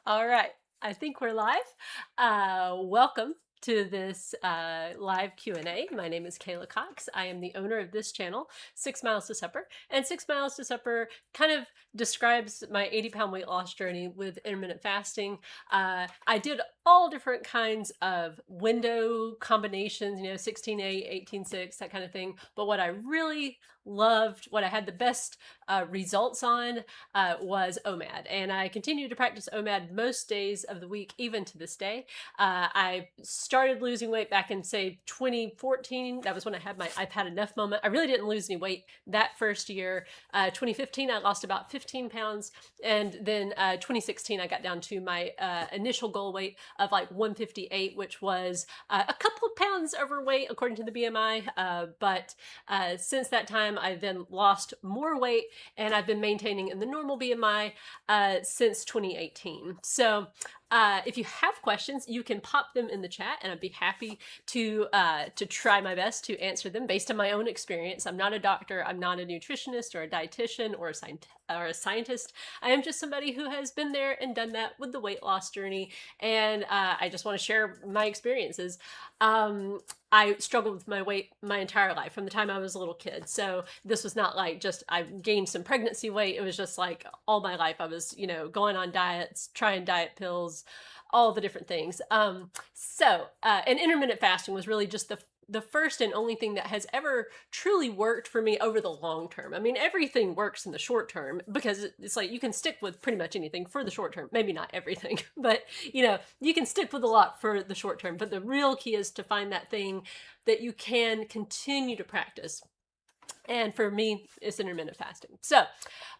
All right, I think we're live. Welcome to this live Q&A. My name is Kayla Cox. I am the owner of this channel, 6 Miles to Supper. And 6 Miles to Supper kind of describes my 80-pound weight loss journey with intermittent fasting. I did all different kinds of window combinations, 16-8, 18-6, that kind of thing. But what I really loved, what I had the best results on was OMAD. And I continue to practice OMAD most days of the week, even to this day. I started losing weight back in, say, 2014. That was when I had my I've had enough moment. I really didn't lose any weight that first year. 2015, I lost about 15 pounds. And then 2016, I got down to my initial goal weight of like 158, which was a couple of pounds overweight according to the BMI. But since that time, I then lost more weight, and I've been maintaining in the normal BMI since 2018. So if you have questions, you can pop them in the chat, and I'd be happy to try my best to answer them based on my own experience. I'm not a doctor. I'm not a nutritionist or a dietitian or a scientist. I am just somebody who has been there and done that with the weight loss journey, and I just want to share my experiences. I struggled with my weight my entire life from the time I was a little kid. So this was not like just I gained some pregnancy weight. It was just like all my life I was, going on diets, trying diet pills, all the different things. And intermittent fasting was really just the first and only thing that has ever truly worked for me over the long term. I mean, everything works in the short term because it's like you can stick with pretty much anything for the short term. Maybe not everything, but you can stick with a lot for the short term. But the real key is to find that thing that you can continue to practice. And for me, it's intermittent fasting. So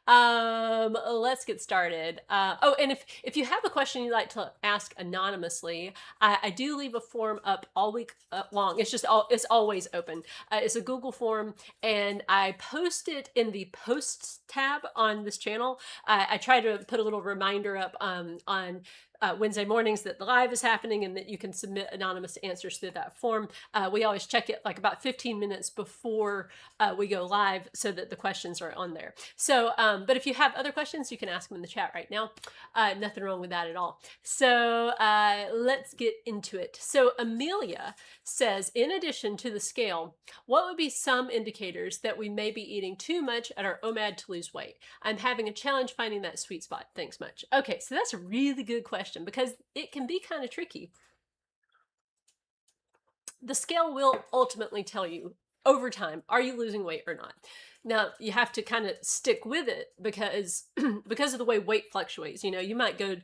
let's get started. And if you have a question you'd like to ask anonymously, I do leave a form up all week long. It's always open. It's a Google form, and I post it in the posts tab on this channel. I try to put a little reminder up on Wednesday mornings that the live is happening and that you can submit anonymous answers through that form. We always check it like about 15 minutes before we go live so that the questions are on there. So, but if you have other questions, you can ask them in the chat right now. Nothing wrong with that at all. So let's get into it. So Amelia says, in addition to the scale, what would be some indicators that we may be eating too much at our OMAD to lose weight? I'm having a challenge finding that sweet spot. Thanks much. Okay, so that's a really good question because it can be kind of tricky. The scale will ultimately tell you over time, are you losing weight or not? Now, you have to kind of stick with it because of the way weight fluctuates. You might go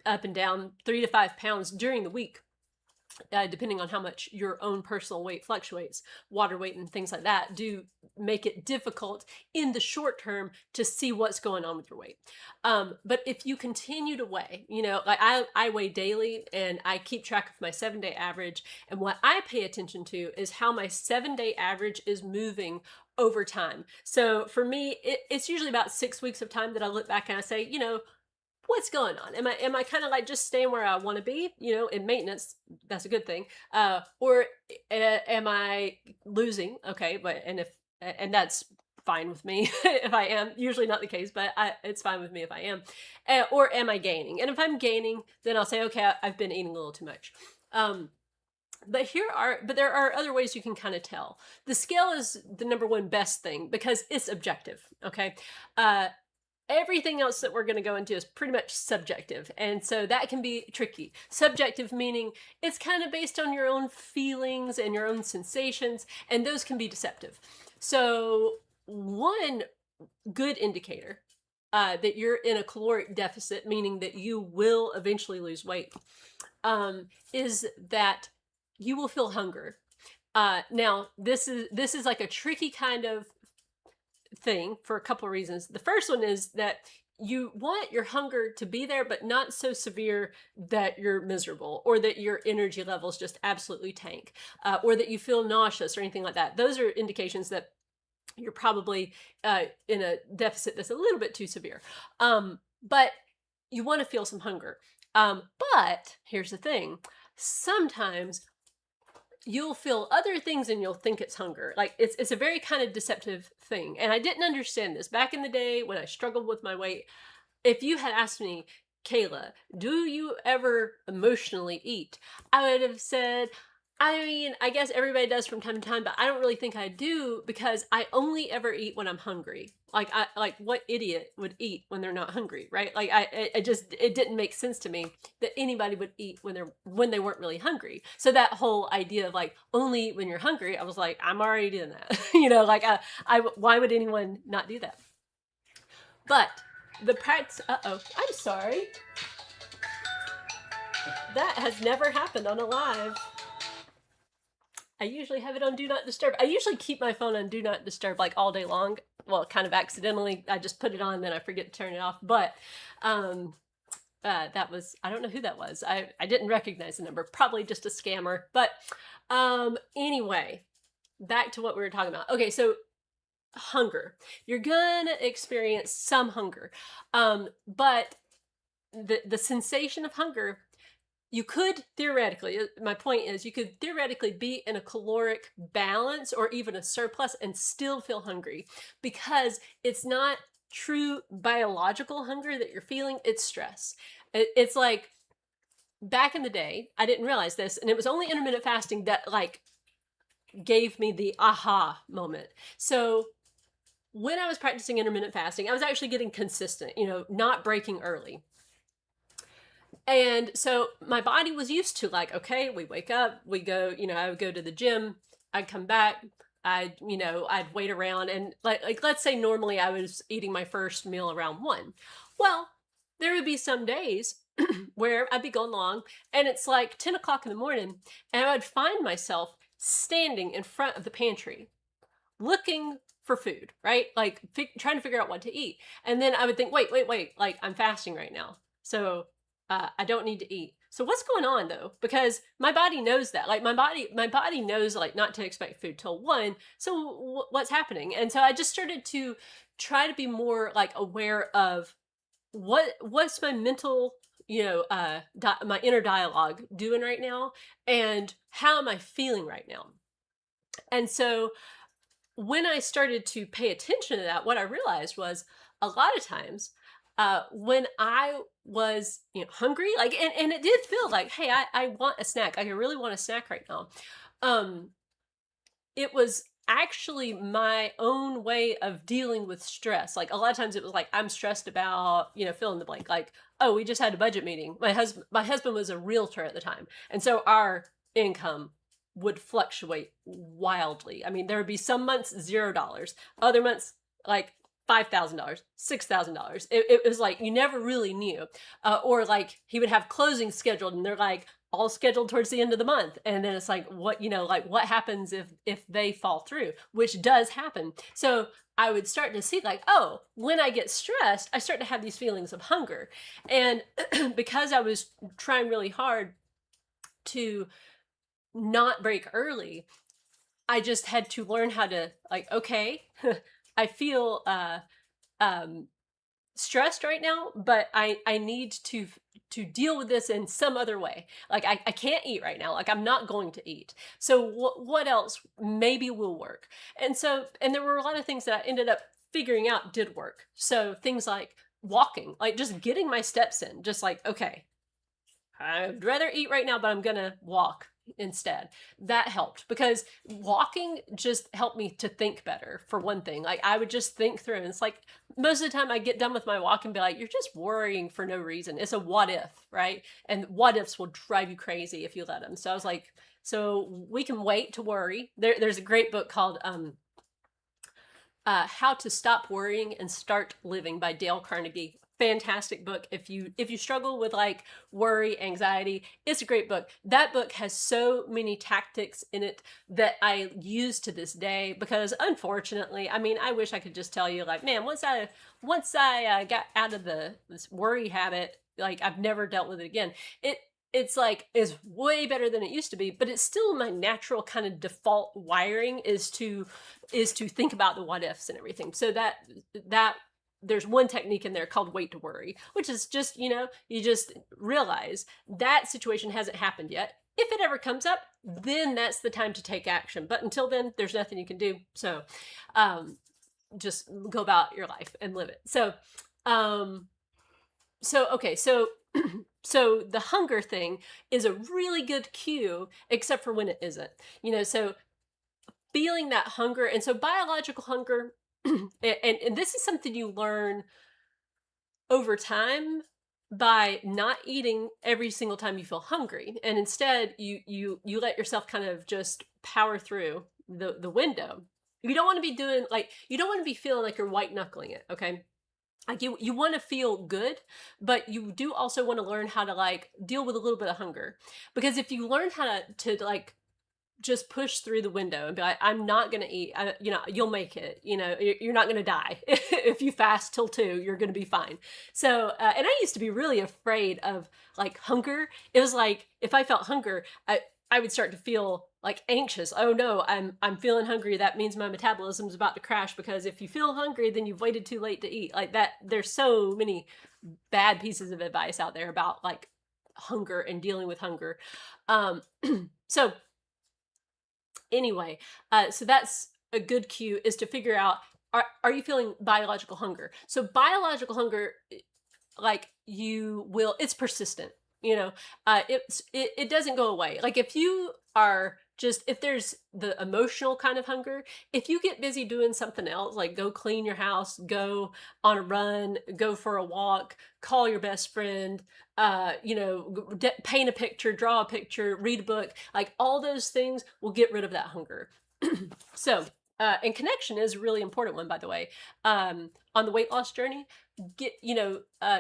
up and down 3 to 5 pounds during the week, depending on how much your own personal weight fluctuates. Water weight and things like that do make it difficult in the short term to see what's going on with your weight. But if you continue to weigh, like I weigh daily and I keep track of my 7-day average. And what I pay attention to is how my 7-day average is moving over time. So for me, it's usually about 6 weeks of time that I look back and I say, what's going on? Am I kind of like just staying where I want to be, in maintenance? That's a good thing. Or am I losing? Okay, and that's fine with me if I am. Usually not the case, but it's fine with me if I am. Or am I gaining? And if I'm gaining, then I'll say, okay, I've been eating a little too much. But there are other ways you can kind of tell. The scale is the number one best thing because it's objective. Okay. Everything else that we're going to go into is pretty much subjective. And so that can be tricky. Subjective meaning it's kind of based on your own feelings and your own sensations, and those can be deceptive. So one good indicator that you're in a caloric deficit, meaning that you will eventually lose weight, is that you will feel hunger. Now, this is like a tricky kind of thing for a couple of reasons. The first one is that you want your hunger to be there, but not so severe that you're miserable or that your energy levels just absolutely tank, or that you feel nauseous or anything like that. Those are indications that you're probably in a deficit that's a little bit too severe. But you want to feel some hunger. But here's the thing. Sometimes you'll feel other things and you'll think it's hunger. Like it's a very kind of deceptive thing. And I didn't understand this back in the day when I struggled with my weight. If you had asked me, Kayla, do you ever emotionally eat? I would have said, I mean, I guess everybody does from time to time, but I don't really think I do because I only ever eat when I'm hungry. Like what idiot would eat when they're not hungry, right? Like it didn't make sense to me that anybody would eat when they weren't really hungry. So that whole idea of like only eat when you're hungry, I was like, I'm already doing that. Like why would anyone not do that? But the practice, I'm sorry. That has never happened on a live. I usually have it on Do Not Disturb. I usually keep my phone on Do Not Disturb like all day long. Well, kind of accidentally. I just put it on, then I forget to turn it off. But that was, I don't know who that was. I didn't recognize the number. Probably just a scammer. But anyway, back to what we were talking about. Okay, so hunger. You're gonna experience some hunger. But the sensation of hunger, you could theoretically, my point is, you could theoretically be in a caloric balance or even a surplus and still feel hungry because it's not true biological hunger that you're feeling, it's stress. It's like back in the day, I didn't realize this, and it was only intermittent fasting that like gave me the aha moment. So when I was practicing intermittent fasting, I was actually getting consistent, not breaking early. And so my body was used to like, okay, we wake up, we go, I would go to the gym, I'd come back, I'd wait around, and like let's say normally I was eating my first meal around 1. Well, there would be some days where I'd be going along and it's like 10 o'clock in the morning and I would find myself standing in front of the pantry looking for food, right? Like trying to figure out what to eat. And then I would think, wait, like I'm fasting right now. So I don't need to eat. So what's going on though? Because my body knows that. Like my body knows like not to expect food till 1. So what's happening? And so I just started to try to be more like aware of what's my mental, my inner dialogue doing right now, and how am I feeling right now? And so when I started to pay attention to that, what I realized was a lot of times when I was hungry, like and it did feel like, hey, I want a snack. I really want a snack right now. It was actually my own way of dealing with stress. Like a lot of times it was like I'm stressed about, fill in the blank. Like, oh, we just had a budget meeting. My husband was a realtor at the time. And so our income would fluctuate wildly. I mean, there would be some months $0, other months like $5,000, $6,000. It was like you never really knew. Or like he would have closings scheduled and they're like all scheduled towards the end of the month. And then it's like, what happens if they fall through, which does happen. So I would start to see like, oh, when I get stressed, I start to have these feelings of hunger. And because I was trying really hard to not break early, I just had to learn how to like, okay, I feel stressed right now, but I need to deal with this in some other way. Like I can't eat right now. Like I'm not going to eat. So what else maybe will work? And there were a lot of things that I ended up figuring out did work. So things like walking, like just getting my steps in, just like, okay, I'd rather eat right now, but I'm gonna walk instead. That helped because walking just helped me to think better, for one thing. Like I would just think through, and it's like most of the time I get done with my walk and be like, you're just worrying for no reason. It's a what if, right? And what ifs will drive you crazy if you let them. So I was like, so we can wait to worry. There's a great book called How to Stop Worrying and Start Living by Dale Carnegie. Fantastic book. If you struggle with like worry, anxiety, it's a great book. That book has so many tactics in it that I use to this day because unfortunately, I mean, I wish I could just tell you like, man, once I got out of this worry habit, like I've never dealt with it again. It's like is way better than it used to be, but it's still my natural kind of default wiring is to think about the what ifs and everything. So that there's one technique in there called wait to worry, which is just, you just realize that situation hasn't happened yet. If it ever comes up, then that's the time to take action. But until then, there's nothing you can do. So just go about your life and live it. So Okay, so so the hunger thing is a really good cue, except for when it isn't. So feeling that hunger, and so biological hunger, and this is something you learn over time by not eating every single time you feel hungry, and instead you let yourself kind of just power through the window. You don't want to be doing like you don't want to be feeling like you're white knuckling it, okay? Like you want to feel good, but you do also want to learn how to like deal with a little bit of hunger, because if you learn how to like just push through the window and be like, I'm not going to eat, you'll make it, you're not going to die. If you fast till 2, you're going to be fine. So, and I used to be really afraid of like hunger. It was like, if I felt hunger, I would start to feel like anxious. Oh no, I'm feeling hungry. That means my metabolism's about to crash, because if you feel hungry, then you've waited too late to eat. Like that, there's so many bad pieces of advice out there about like hunger and dealing with hunger. So anyway, so that's a good cue, is to figure out, are you feeling biological hunger? So biological hunger, like it's persistent. It doesn't go away. Like if you are just, if there's the emotional kind of hunger, if you get busy doing something else, like go clean your house, go on a run, go for a walk, call your best friend, paint a picture, draw a picture, read a book, like all those things will get rid of that hunger. So, and connection is a really important one, by the way. On the weight loss journey,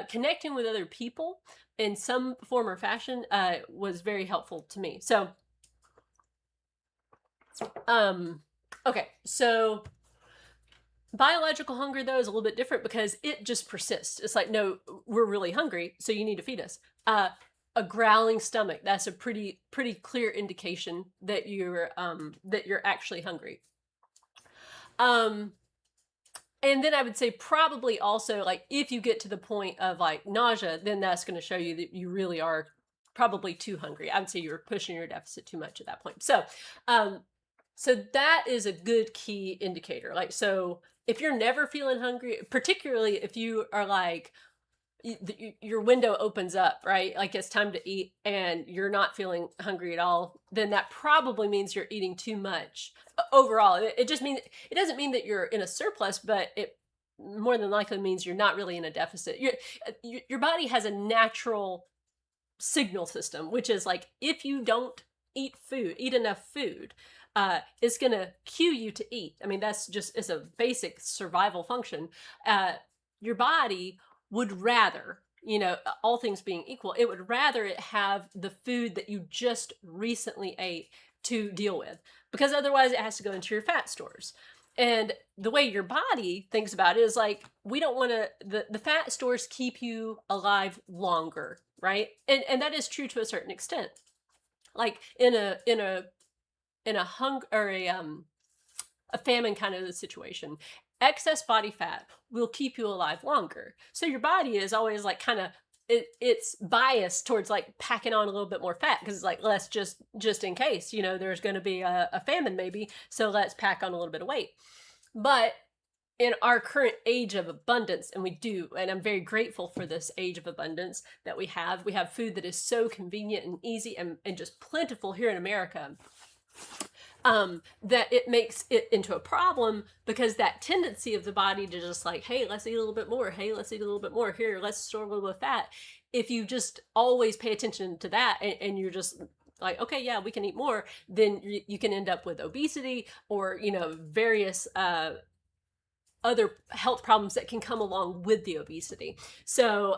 connecting with other people in some form or fashion was very helpful to me. So, okay, so biological hunger, though, is a little bit different because it just persists. It's like, no, we're really hungry, so you need to feed us. A growling stomach, that's a pretty clear indication that you're actually hungry. And then I would say probably also, like, if you get to the point of like nausea, then that's going to show you that you really are probably too hungry. I would say you're pushing your deficit too much at that point. So, so that is a good key indicator. Like, so if you're never feeling hungry, particularly if you are like, your window opens up, right? Like it's time to eat and you're not feeling hungry at all, then that probably means you're eating too much overall. It just means, it doesn't mean that you're in a surplus, but it more than likely means you're not really in a deficit. Your body has a natural signal system, which is like, if you don't eat enough food, it's going to cue you to eat. I mean, it's a basic survival function. Your body would rather, all things being equal, it would rather it have the food that you just recently ate to deal with, because otherwise it has to go into your fat stores. And the way your body thinks about it is like, we don't want to, the fat stores keep you alive longer, right? And that is true to a certain extent. Like in a hunger or a famine kind of a situation, excess body fat will keep you alive longer. So your body is always like kind of, it's biased towards like packing on a little bit more fat, because it's like, let's just in case, there's going to be a famine maybe, so let's pack on a little bit of weight. But in our current age of abundance, and I'm very grateful for this age of abundance that we have food that is so convenient and easy and just plentiful here in America, that it makes it into a problem, because that tendency of the body to just like, hey, let's eat a little bit more. Hey, let's eat a little bit more. Here, let's store a little bit of fat. If you just always pay attention to that, and you're just like, okay, yeah, we can eat more, then you can end up with obesity or, various other health problems that can come along with the obesity. So,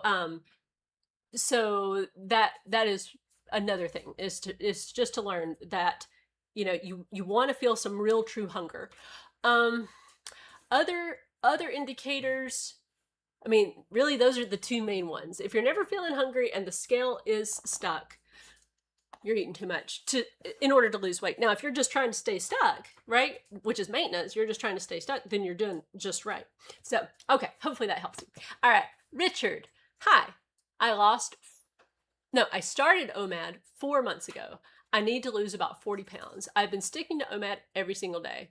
so that is another thing, is just to learn that, you want to feel some real true hunger. Other indicators, I mean, really those are the two main ones. If you're never feeling hungry and the scale is stuck, you're eating too much in order to lose weight. Now, if you're just trying to stay stuck, right, which is maintenance, you're just trying to stay stuck, then you're doing just right. So, okay, hopefully that helps you. All right, Richard, hi. I started OMAD 4 months ago. I need to lose about 40 pounds. I've been sticking to OMAD every single day.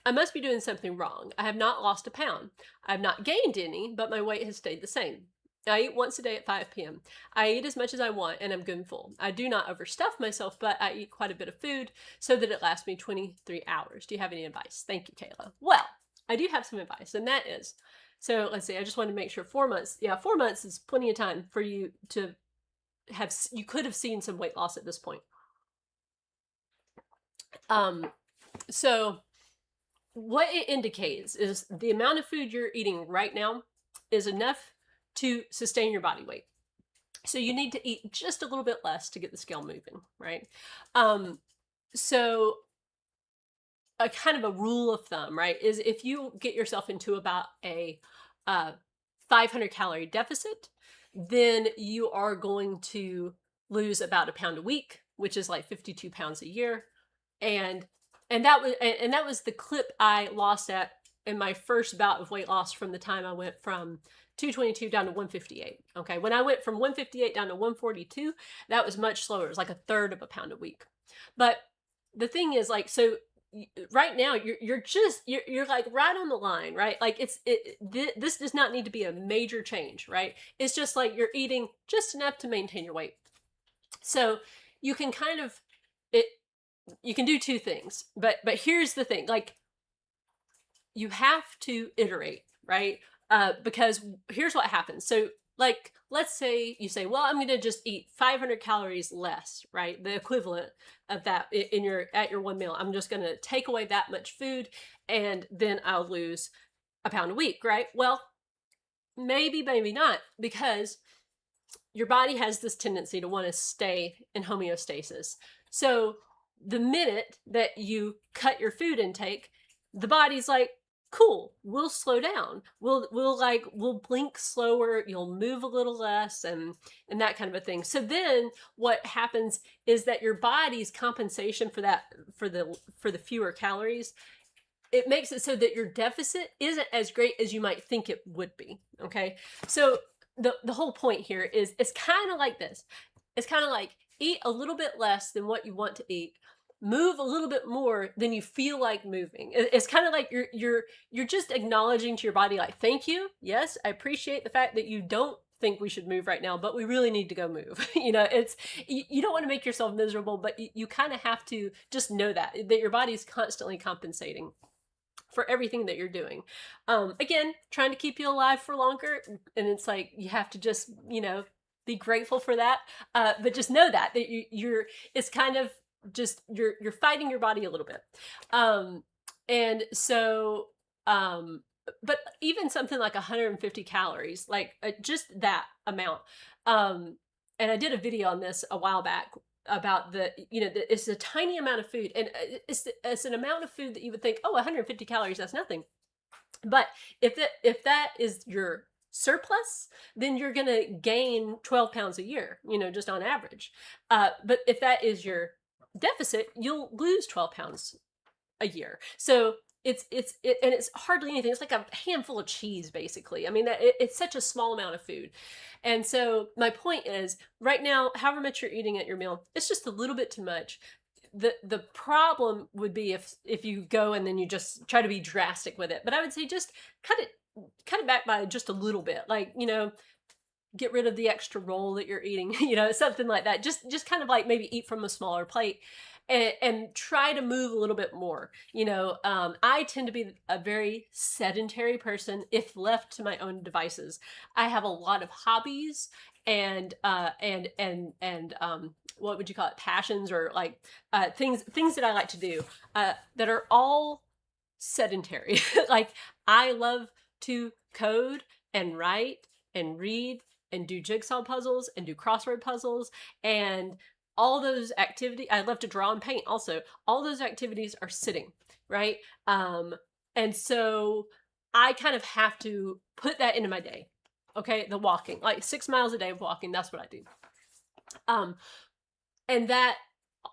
I must be doing something wrong. I have not lost a pound. I have not gained any, but my weight has stayed the same. I eat once a day at 5 p.m. I eat as much as I want and I'm good and full. I do not overstuff myself, but I eat quite a bit of food so that it lasts me 23 hours. Do you have any advice? Thank you, Kayla. Well, I do have some advice, and that is, so let's see, I just want to make sure 4 months. Yeah, 4 months is plenty of time for you to have, you could have seen some weight loss at this point. So what it indicates is the amount of food you're eating right now is enough to sustain your body weight. So you need to eat just a little bit less to get the scale moving, right? So a kind of a rule of thumb, right, is if you get yourself into about a 500 calorie deficit, then you are going to lose about a pound a week, which is like 52 pounds a year. And that was the clip I lost at in my first bout of weight loss, from the time I went from 222 down to 158. Okay, when I went from 158 down to 142, that was much slower. It was like a third of a pound a week. But the thing is, like, so right now you're like right on the line, right? Like this does not need to be a major change, right? It's just like you're eating just enough to maintain your weight. So you can kind of you can do two things, but here's the thing, like, you have to iterate, right? Because here's what happens. So, like, let's say you say, well, I'm going to just eat 500 calories less, right? The equivalent of that at your one meal. I'm just going to take away that much food, and then I'll lose a pound a week, right? Well, maybe not, because your body has this tendency to want to stay in homeostasis. So the minute that you cut your food intake, the body's like, cool, we'll slow down. We'll blink slower, you'll move a little less, and that kind of a thing. So then what happens is that your body's compensation for that, for the fewer calories, it makes it so that your deficit isn't as great as you might think it would be. Okay, so the whole point here is, it's kind of like this. It's kind of like, eat a little bit less than what you want to eat, move a little bit more than you feel like moving. It's kind of like you're just acknowledging to your body, like, thank you, yes, I appreciate the fact that you don't think we should move right now, but we really need to go move. It's, you don't want to make yourself miserable, but you kind of have to just know that your body's constantly compensating for everything that you're doing. Again, trying to keep you alive for longer, and it's like, you have to just, be grateful for that. But just know that you're, it's kind of just, you're fighting your body a little bit. And so, but even something like 150 calories, like just that amount. And I did a video on this a while back about it's a tiny amount of food, and it's an amount of food that you would think, oh, 150 calories, that's nothing. But if that is your surplus, then you're going to gain 12 pounds a year, just on average. But if that is your deficit, you'll lose 12 pounds a year. So it's hardly anything. It's like a handful of cheese, basically. I mean, it's such a small amount of food. And so my point is, right now, however much you're eating at your meal, it's just a little bit too much. The problem would be if you go and then you just try to be drastic with it. But I would say just cut it back by just a little bit. Like, get rid of the extra roll that you're eating, something like that. Just kind of like maybe eat from a smaller plate, and try to move a little bit more. I tend to be a very sedentary person if left to my own devices. I have a lot of hobbies and what would you call it? Passions, or like things that I like to do that are all sedentary. Like, I love to code and write and read and do jigsaw puzzles and do crossword puzzles, and all those activities. I love to draw and paint also. All those activities are sitting, right? And so I kind of have to put that into my day. Okay, the walking, like 6 miles a day of walking, that's what I do. And that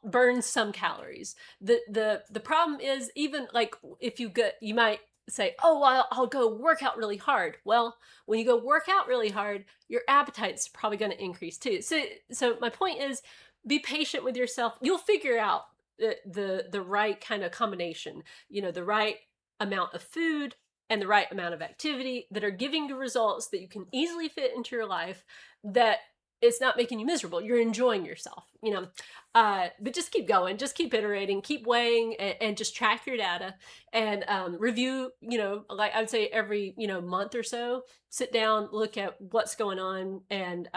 burns some calories. The problem is, even like, if you might say, oh, well, I'll go work out really hard. Well, when you go work out really hard, your appetite's probably going to increase too. So my point is, be patient with yourself. You'll figure out the right kind of combination, the right amount of food and the right amount of activity that are giving you results that you can easily fit into your life, that it's not making you miserable. You're enjoying yourself, you know. But just keep going, just keep iterating, keep weighing, and just track your data and review, you know, like I would say every, you know, month or so, sit down, look at what's going on, and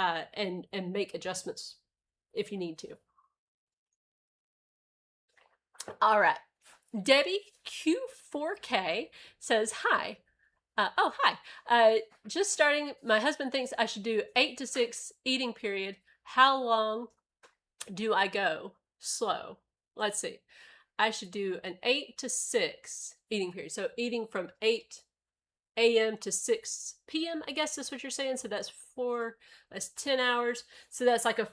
make adjustments if you need to. All right. Debbie Q4K says, hi. Hi. Just starting. My husband thinks I should do 8 to 6 eating period. How long do I go? Slow. Let's see. I should do an 8 to 6 eating period. So eating from 8 a.m. to 6 p.m. I guess that's what you're saying. So that's 10 hours. So that's like a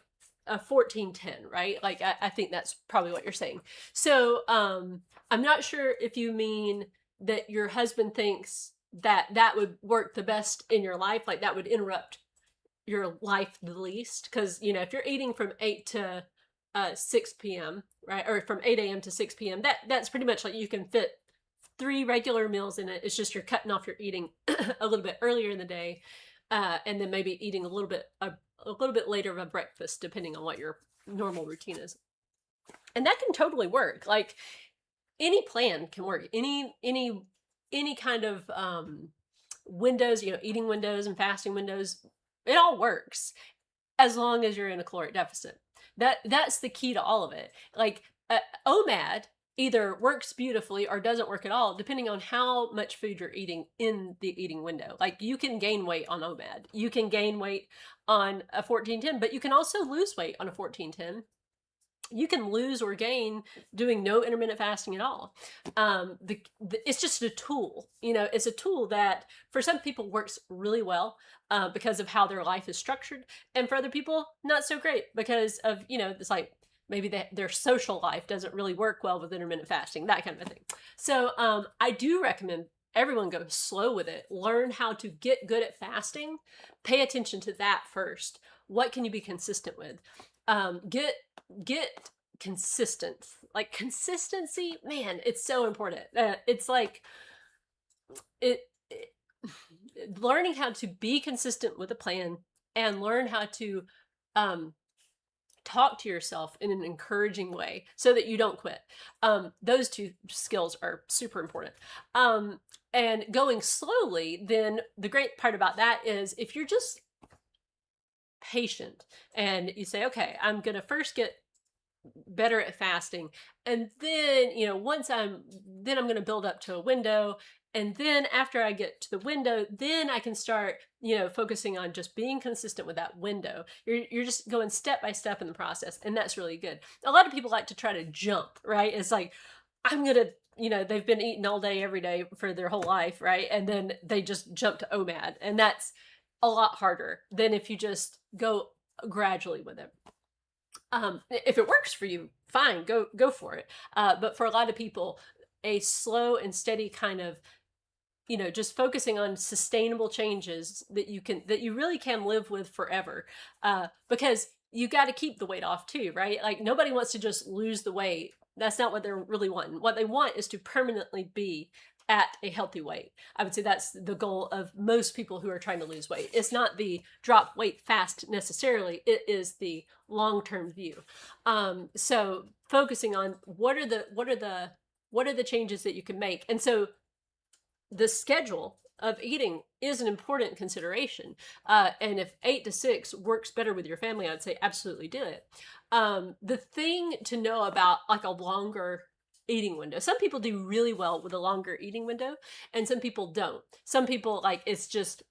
14-10, right? Like I think that's probably what you're saying. So I'm not sure if you mean that your husband thinks that would work the best in your life, like that would interrupt your life the least. Because, you know, if you're eating from 8 to 6 p.m., right, or from 8 a.m. to 6 p.m., that's pretty much like you can fit 3 regular meals in it. It's just you're cutting off your eating a little bit earlier in the day, and then maybe eating a little bit later of a breakfast, depending on what your normal routine is. And that can totally work. Like any plan can work. Any kind of windows, you know, eating windows and fasting windows, it all works as long as you're in a caloric deficit. That's the key to all of it. Like OMAD either works beautifully or doesn't work at all, depending on how much food you're eating in the eating window. Like you can gain weight on OMAD, you can gain weight on a 14-10, but you can also lose weight on a 14-10. You can lose or gain doing no intermittent fasting at all. It's just a tool, you know. It's a tool that for some people works really well because of how their life is structured, and for other people not so great because of, you know, it's like maybe their social life doesn't really work well with intermittent fasting, that kind of a thing. So I do recommend everyone go slow with it. Learn how to get good at fasting. Pay attention to that first. What can you be consistent with? Get consistent. Like consistency, man, it's so important. It's like learning how to be consistent with a plan and learn how to talk to yourself in an encouraging way so that you don't quit. Those 2 skills are super important. And going slowly, then the great part about that is if you're just patient and you say, okay, I'm going to first get better at fasting, and then, you know, I'm going to build up to a window, and then after I get to the window, then I can start, you know, focusing on just being consistent with that window. You're just going step by step in the process, and that's really good. A lot of people like to try to jump, right? It's like, I'm going to, you know, they've been eating all day every day for their whole life, right? And then they just jump to OMAD, and that's a lot harder than if you just go gradually with it. If it works for you, fine, go for it. But for a lot of people, a slow and steady kind of, you know, just focusing on sustainable changes that you really can live with forever, because you got to keep the weight off too, right? Like nobody wants to just lose the weight. That's not what they're really wanting. What they want is to permanently be at a healthy weight. I would say that's the goal of most people who are trying to lose weight. It's not the drop weight fast necessarily. It is the long-term view. So focusing on what are the changes that you can make. And so the schedule of eating is an important consideration. And if 8 to 6 works better with your family, I'd say absolutely do it. The thing to know about like a longer eating window, some people do really well with a longer eating window and some people don't. Some people, like, it's just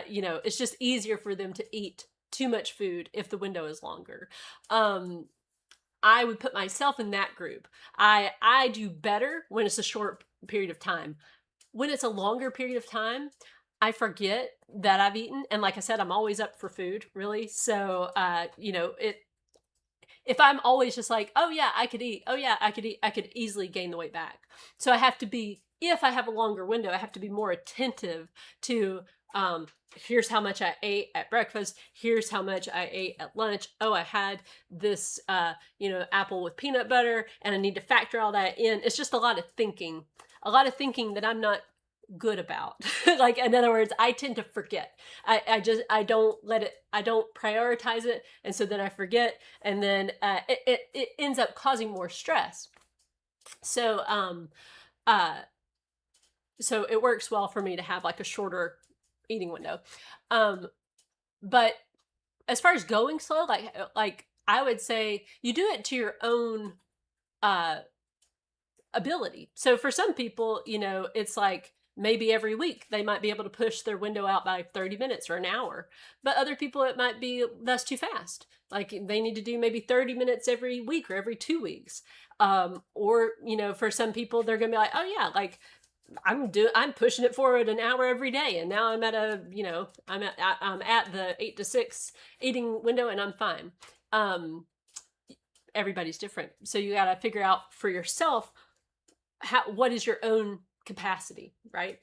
you know, it's just easier for them to eat too much food if the window is longer. I would put myself in that group. I do better when it's a short period of time. When it's a longer period of time, I forget that I've eaten, and like I said, I'm always up for food, really. So you know, if I'm always just like, oh yeah, I could eat, oh yeah, I could easily gain the weight back. So I have to be, if I have a longer window, I have to be more attentive to, here's how much I ate at breakfast, here's how much I ate at lunch. Oh, I had this, you know, apple with peanut butter, and I need to factor all that in. It's just a lot of thinking that I'm not good about. Like, in other words, I tend to forget. I don't prioritize it. And so then I forget, and then it ends up causing more stress. So, so it works well for me to have like a shorter eating window. But as far as going slow, like I would say you do it to your own ability. So for some people, you know, it's like maybe every week they might be able to push their window out by 30 minutes or an hour. But other people, it might be that's too fast. Like they need to do maybe 30 minutes every week or every 2 weeks. Or, you know, for some people, they're going to be like, oh yeah, like I'm pushing it forward an hour every day. And now I'm at a, you know, I'm at the 8 to 6 eating window and I'm fine. Everybody's different. So you got to figure out for yourself, what is your own capacity, right?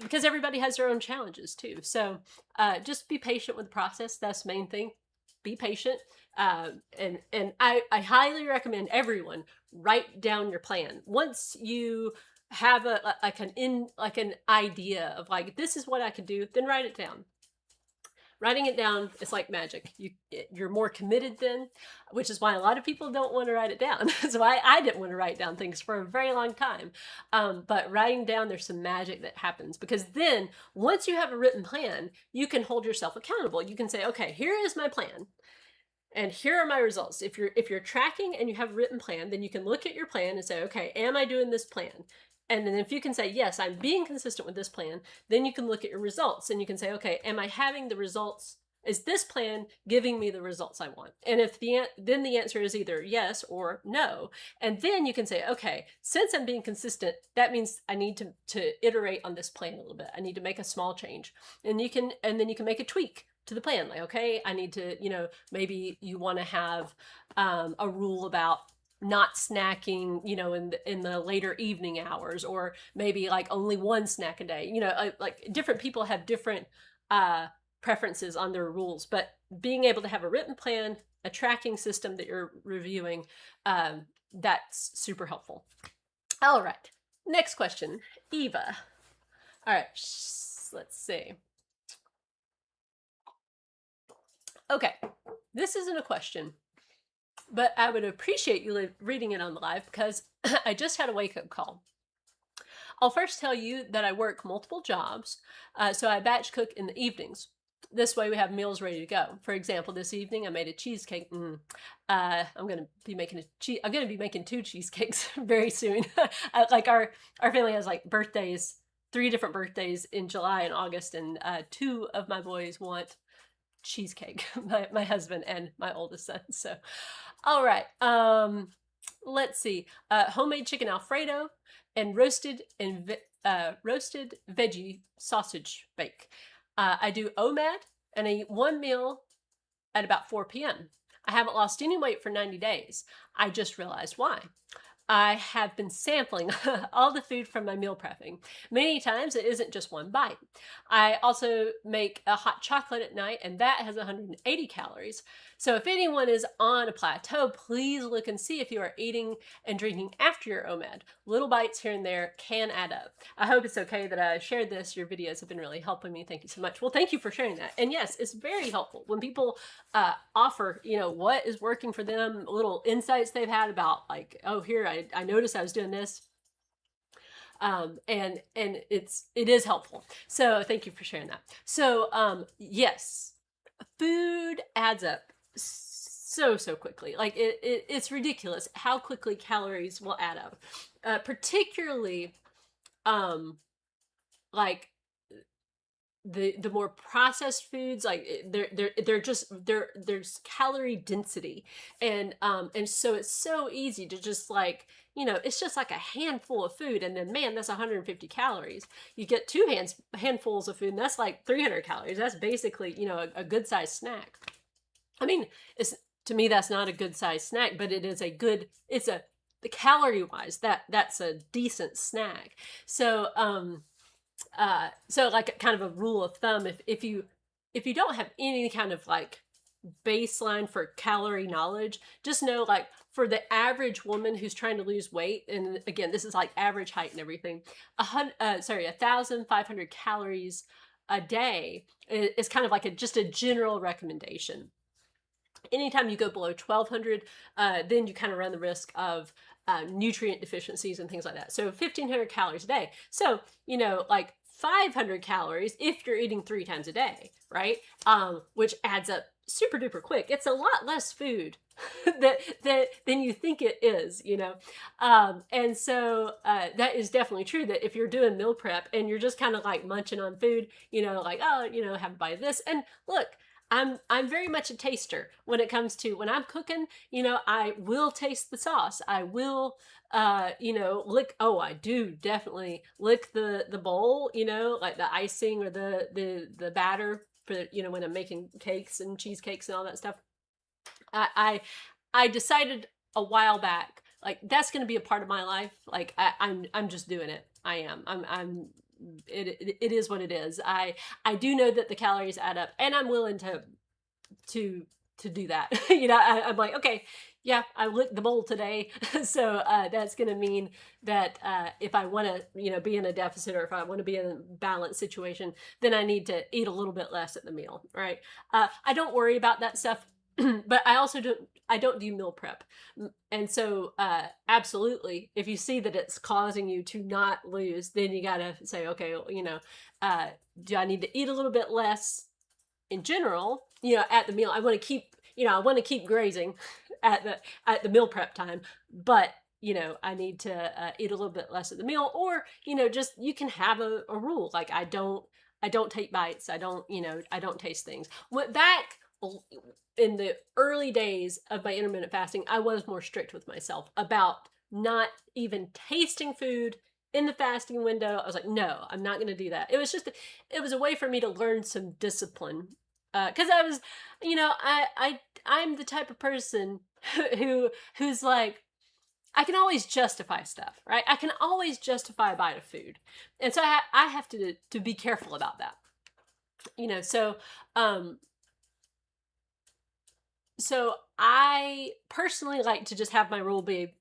Because everybody has their own challenges too. So just be patient with the process. That's the main thing. Be patient. And I highly recommend everyone write down your plan. Once you have an idea of like, this is what I could do, then write it down. Writing it down is like magic. You're more committed then, which is why a lot of people don't want to write it down. So I didn't want to write down things for a very long time. But writing down, there's some magic that happens, because then once you have a written plan, you can hold yourself accountable. You can say, okay, here is my plan, and here are my results. If you're tracking and you have a written plan, then you can look at your plan and say, okay, am I doing this plan? And then if you can say, yes, I'm being consistent with this plan, then you can look at your results and you can say, okay, am I having the results? Is this plan giving me the results I want? And if then the answer is either yes or no. And then you can say, okay, since I'm being consistent, that means I need to iterate on this plan a little bit. I need to make a small change. And then you can make a tweak to the plan. Like, okay, I need to, you know, maybe you want to have a rule about not snacking, you know, in the later evening hours, or maybe like only one snack a day. You know, like different people have different preferences on their rules, but being able to have a written plan, a tracking system that you're reviewing, that's super helpful. All right, next question, Eva. All right, let's see. Okay, this isn't a question, but I would appreciate you reading it on the live, because I just had a wake-up call. I'll first tell you that I work multiple jobs, so I batch cook in the evenings. This way we have meals ready to go. For example, this evening I made a cheesecake. I'm going to be making I'm going to be making 2 cheesecakes very soon. Like our family has like birthdays, 3 different birthdays in July and August, and 2 of my boys want cheesecake, my husband and my oldest son. So, all right, let's see, homemade chicken Alfredo and roasted veggie sausage bake. I do OMAD and I eat 1 meal at about 4 p.m. I haven't lost any weight for 90 days. I just realized why. I have been sampling all the food from my meal prepping. Many times it isn't just 1 bite. I also make a hot chocolate at night, and that has 180 calories. So if anyone is on a plateau, please look and see if you are eating and drinking after your OMAD. Little bites here and there can add up. I hope it's okay that I shared this. Your videos have been really helping me. Thank you so much. Well, thank you for sharing that. And yes, it's very helpful when people offer, you know, what is working for them, little insights they've had about like, oh, here, I noticed I was doing this. And it is helpful. So thank you for sharing that. So yes, food adds up so quickly. Like it's ridiculous how quickly calories will add up, particularly like the more processed foods. Like there's calorie density, and so it's so easy to just like, you know, it's just like a handful of food, and then man, that's 150 calories. You get 2 handfuls of food, and that's like 300 calories. That's basically, you know, a good sized snack. I mean, to me that's not a good sized snack, but it is the calorie wise, that's a decent snack. So so like kind of a rule of thumb, if you don't have any kind of like baseline for calorie knowledge, just know, like, for the average woman who's trying to lose weight, and again, this is like average height and everything, 1,500 calories a day is kind of like just a general recommendation. Anytime you go below 1,200, then you kind of run the risk of nutrient deficiencies and things like that. So 1,500 calories a day. So, like 500 calories if you're eating 3 times a day, right? Which adds up super duper quick. It's a lot less food than you think it is, and so that is definitely true, that if you're doing meal prep and you're just kind of like munching on food, like, oh, have a bite of this. And look, I'm very much a taster when it comes to when I'm cooking. I will taste the sauce. I will lick. Oh, I do definitely lick the bowl, like the icing or the batter for, when I'm making cakes and cheesecakes and all that stuff. I decided a while back, like, that's going to be a part of my life. Like, I'm just doing it. I am. It is what it is. I do know that the calories add up, and I'm willing to do that. I'm like, okay, yeah, I licked the bowl today, so that's going to mean that if I want to, be in a deficit, or if I want to be in a balanced situation, then I need to eat a little bit less at the meal, right? I don't worry about that stuff, but I don't do meal prep. And so absolutely, if you see that it's causing you to not lose, then you got to say, okay, do I need to eat a little bit less in general, at the meal? I want to keep grazing at the meal prep time, but I need to eat a little bit less at the meal. Or, just, you can have a rule, like, I don't take bites. I don't taste things. Went back in the early days of my intermittent fasting, I was more strict with myself about not even tasting food in the fasting window. I was like, no, I'm not going to do that. It was a way for me to learn some discipline. Cause I was, I'm the type of person who's like, I can always justify stuff, right? I can always justify a bite of food. And so I have to be careful about that. So I personally like to just have my rule be,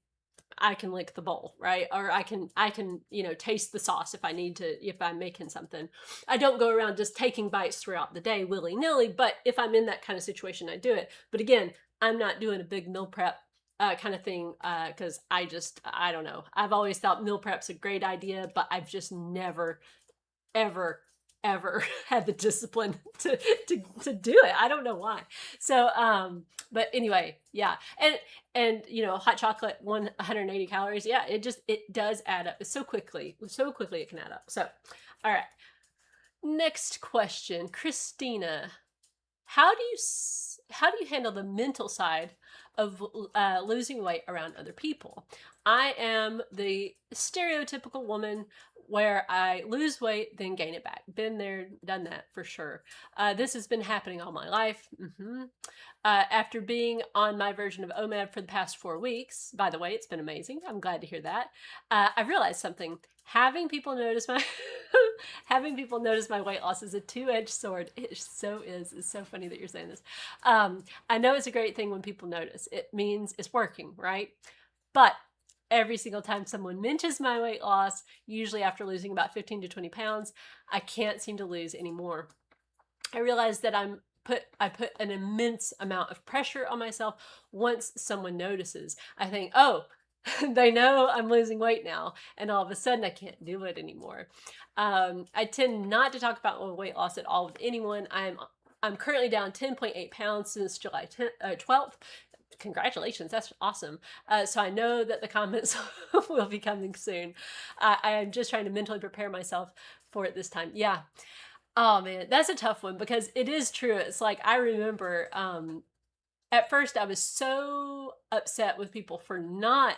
I can lick the bowl, right? Or I can, taste the sauce if I need to, if I'm making something. I don't go around just taking bites throughout the day willy-nilly, but if I'm in that kind of situation, I do it. But again, I'm not doing a big meal prep kind of thing, because I don't know. I've always thought meal prep's a great idea, but I've just never, ever had the discipline to do it. I don't know why. So but anyway, yeah. And hot chocolate, 180 calories. Yeah, it does add up. It's so quickly it can add up. So, all right. Next question, Christina. How do you handle the mental side of losing weight around other people? I am the stereotypical woman where I lose weight, then gain it back. Been there, done that for sure. This has been happening all my life. After being on my version of OMAD for the past 4 weeks, by the way, it's been amazing. I'm glad to hear that. I realized something. Having people notice my weight loss is a two-edged sword. It so is. It's so funny that you're saying this. I know it's a great thing when people notice. It means it's working, right? But every single time someone mentions my weight loss, usually after losing about 15 to 20 pounds, I can't seem to lose anymore. I realize that I put an immense amount of pressure on myself once someone notices. I think, oh, they know I'm losing weight now, and all of a sudden I can't do it anymore. I tend not to talk about my weight loss at all with anyone. I'm currently down 10.8 pounds since July 12th. Congratulations, that's awesome. So I know that the comments will be coming soon. I'm just trying to mentally prepare myself for it this time. Yeah. Oh man, that's a tough one, because it is true. It's like, I remember at first I was so upset with people for not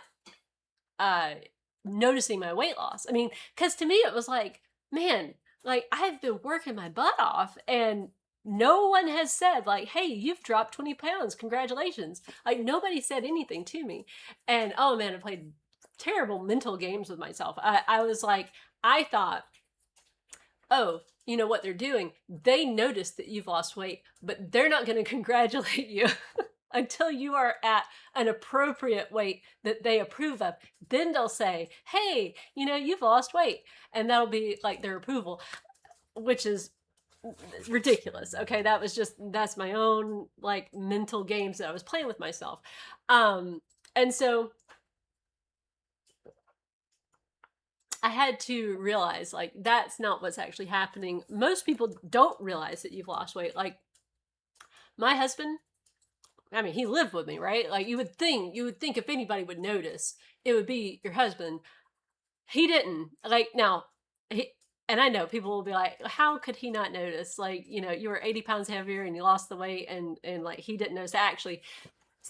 noticing my weight loss. I mean, because to me it was like, man, like, I've been working my butt off, and no one has said, like, hey, you've dropped 20 pounds. Congratulations. Like, nobody said anything to me. And oh man, I played terrible mental games with myself. I was like, I thought, oh, you know, what they're doing, they notice that you've lost weight, but they're not going to congratulate you until you are at an appropriate weight that they approve of. Then they'll say, hey, you know, you've lost weight. And that'll be like their approval, which is ridiculous. Okay, that's my own like mental games that I was playing with myself. And so I had to realize, like, that's not what's actually happening. Most people don't realize that you've lost weight. Like, my husband, I mean, he lived with me, right? Like, you would think if anybody would notice, it would be your husband. He didn't. Like, now, and I know people will be like, how could he not notice? Like, you know, you were 80 pounds heavier and you lost the weight, and like, he didn't notice. Actually,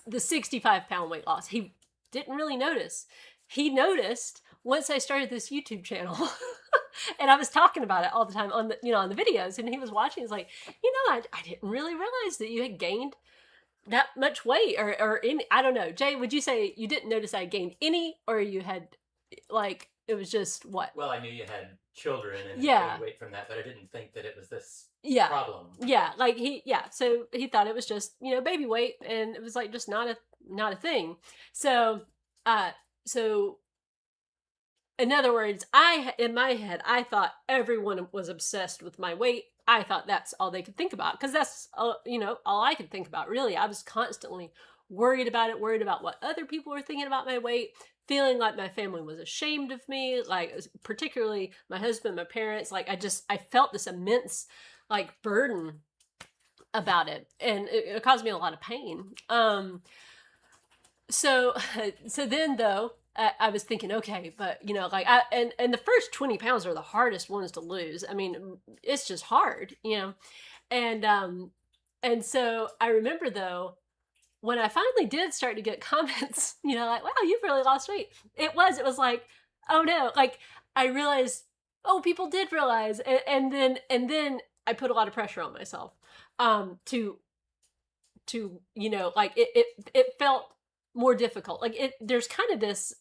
the 65-pound weight loss, he didn't really notice. He noticed once I started this YouTube channel. And I was talking about it all the time on the, you know, on the videos, and he was watching. He's like, you know, I didn't really realize that you had gained that much weight, or any, I don't know. Jay, would you say you didn't notice I gained any, or you had, like, it was just what? Well, I knew you had children and yeah, weight from that, but I didn't think that it was this yeah problem. Yeah, like so he thought it was just, you know, baby weight, and it was like just not a thing. So so in other words, in my head, I thought everyone was obsessed with my weight. I thought that's all they could think about, because that's you know, all I could think about, really. I was constantly worried about it, worried about what other people were thinking about my weight, feeling like my family was ashamed of me, like particularly my husband, my parents. Like, I felt this immense like burden about it, and it caused me a lot of pain. So then, though, I was thinking, okay, but, you know, like, and the first 20 pounds are the hardest ones to lose. I mean, it's just hard, you know. And so I remember, though, when I finally did start to get comments, you know, like, wow, you've really lost weight. It was like, oh no, like, I realized, oh, people did realize. And then I put a lot of pressure on myself, to, you know, like, it felt more difficult. Like, there's kind of this,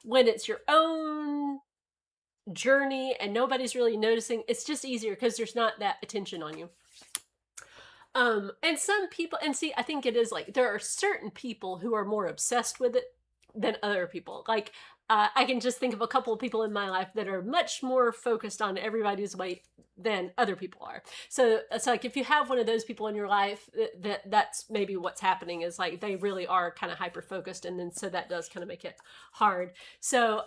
when it's your own journey and nobody's really noticing, it's just easier because there's not that attention on you. And some people, and see, I think it is like, there are certain people who are more obsessed with it than other people. Like, I can just think of a couple of people in my life that are much more focused on everybody's weight than other people are. So it's like, if you have one of those people in your life, that's maybe what's happening, is like, they really are kind of hyper focused, and then so that does kind of make it hard. So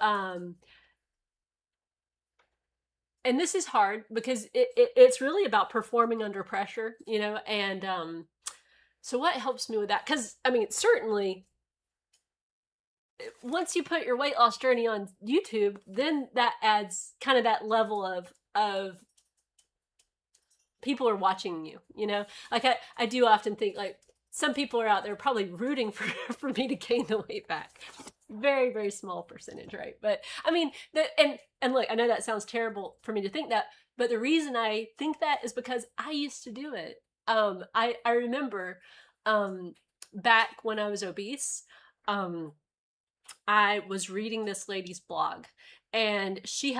and this is hard because it's really about performing under pressure, you know. And so what helps me with that? Because, I mean, certainly once you put your weight loss journey on YouTube, then that adds kind of that level of people are watching you, you know. Like, I do often think, like, some people are out there probably rooting for me to gain the weight back. Very, very small percentage, right? But I mean, and look, I know that sounds terrible for me to think that, but the reason I think that is because I used to do it. I remember, back when I was obese, I was reading this lady's blog, and she